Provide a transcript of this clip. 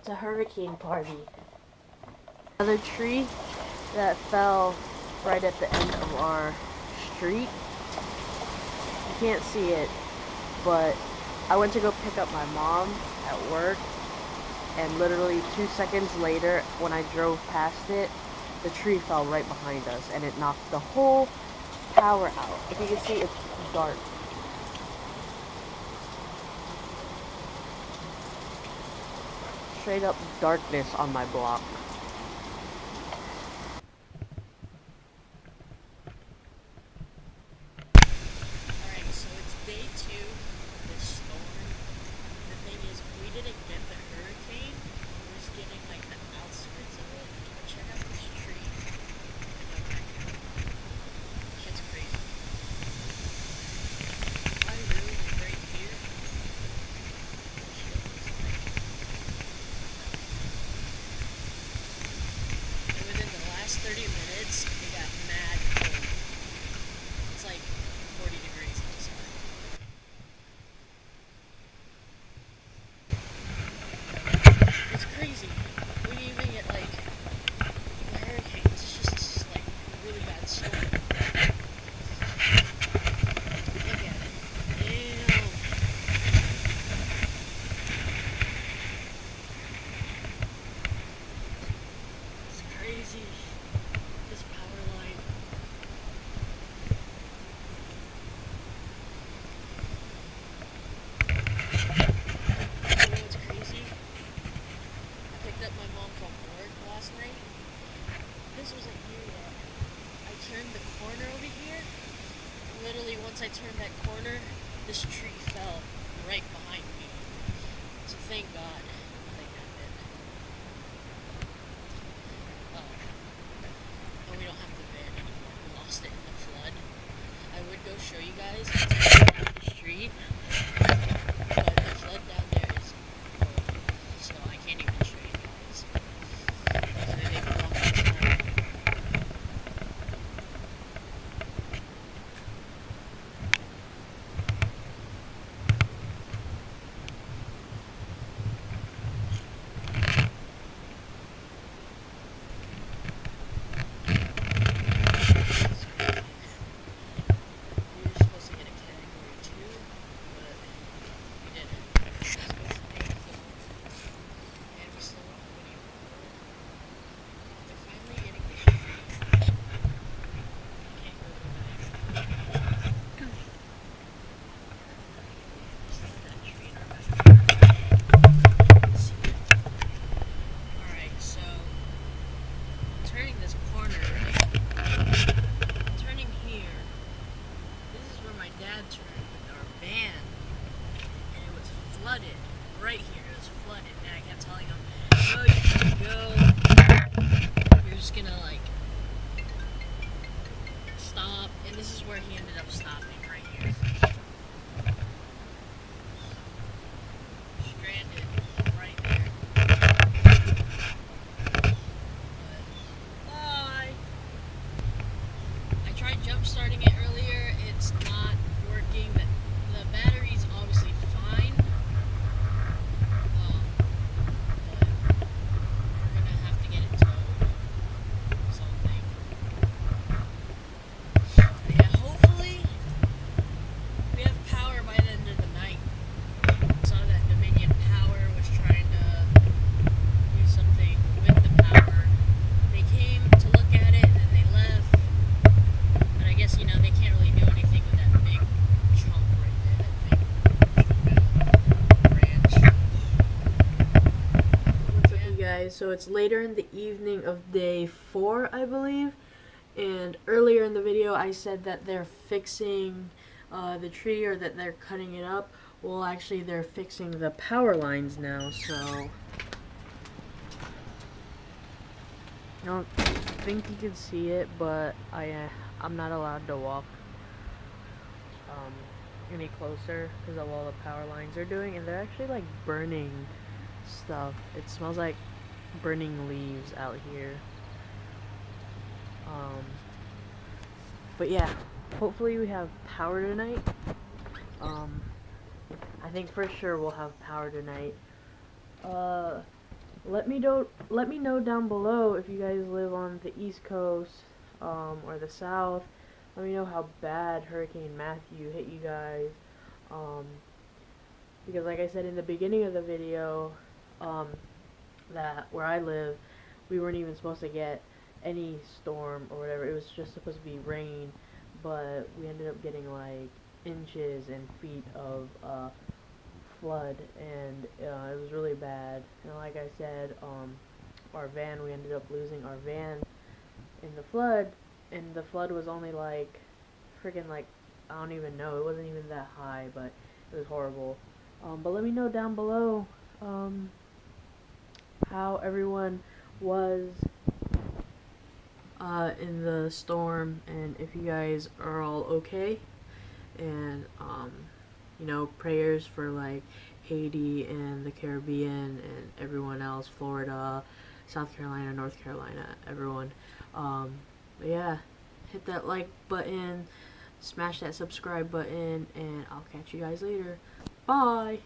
It's a hurricane party. Another tree that fell right at the end of our street. You can't see it, but I went to go pick up my mom at work, and literally 2 seconds later, when I drove past it, the tree fell right behind us, and it knocked the whole power out. If you can see, it's dark. Straight up darkness on my block. Alright, so it's day 2 of this storm. The thing is, we didn't get the hurricane. We're just getting like the outskirts of it. But check out this tree. Okay. Shit's crazy. I really live right here. Shit looks like. And within the last 30 minutes, it got mad cold. It's like 40 degrees outside. It's crazy. We didn't even get like the hurricanes. It's just like really bad storm. Look at it. Damn. It's crazy. This power line. You know what's crazy? I picked up my mom from work last night. This was like here yet. I turned the corner over here. Literally, once I turned that corner, this tree fell right behind me. So thank God nothing happened. And we don't have the van anymore. We lost it in the flood. I would go show you guys down the street, but the flood down there is horrible, so I can't even show you guys. So they make it walk outside. We were supposed to get a category 2, but we didn't. It was supposed to be painful, and we still don't have any water. They're finally getting the street. We can't go to the next one. We still have that tree in our backyard. Let's see it. Alright, so turning this corner, right? Turning here. This is where my dad turned with our van, and it was flooded right here. It was flooded, and I kept telling him, "No, you can't go. You're just gonna like stop." And this is where he ended up stopping right here. Stranded right there. Bye. I tried jump starting it earlier. It's not working. The battery's obviously fine. But we're gonna have to get it towed or something. Yeah, hopefully we have power by the end of the night. Saw that Dominion Power was trying to do something with the power. They came to look at it and then they left. But I guess, they can't really do anything with that big chunk right there, that big branch. What's up, you guys? So it's later in the evening of day 4, I believe. And earlier in the video, I said that they're fixing the tree, or that they're cutting it up. Well, actually, they're fixing the power lines now, so I don't think you can see it, but I'm not allowed to walk any closer because of all the power lines they're doing, and they're actually like burning stuff. It smells like burning leaves out here. But yeah, hopefully we have power tonight. I think for sure we'll have power tonight. let me know down below if you guys live on the East Coast or the South. Let me know how bad Hurricane Matthew hit you guys. Um, because like I said in the beginning of the video, um, that where I live, we weren't even supposed to get any storm or whatever. It was just supposed to be rain, but we ended up getting like inches and feet of flood, and it was really bad. And like I said, our van, we ended up losing our van in the flood, and the flood was only like freaking like I don't even know. It wasn't even that high, but it was horrible. But let me know down below how everyone was in the storm, and if you guys are all okay, and you know, prayers for like Haiti and the Caribbean and everyone else, Florida, South Carolina, North Carolina, everyone. But yeah, hit that like button, smash that subscribe button, and I'll catch you guys later. Bye!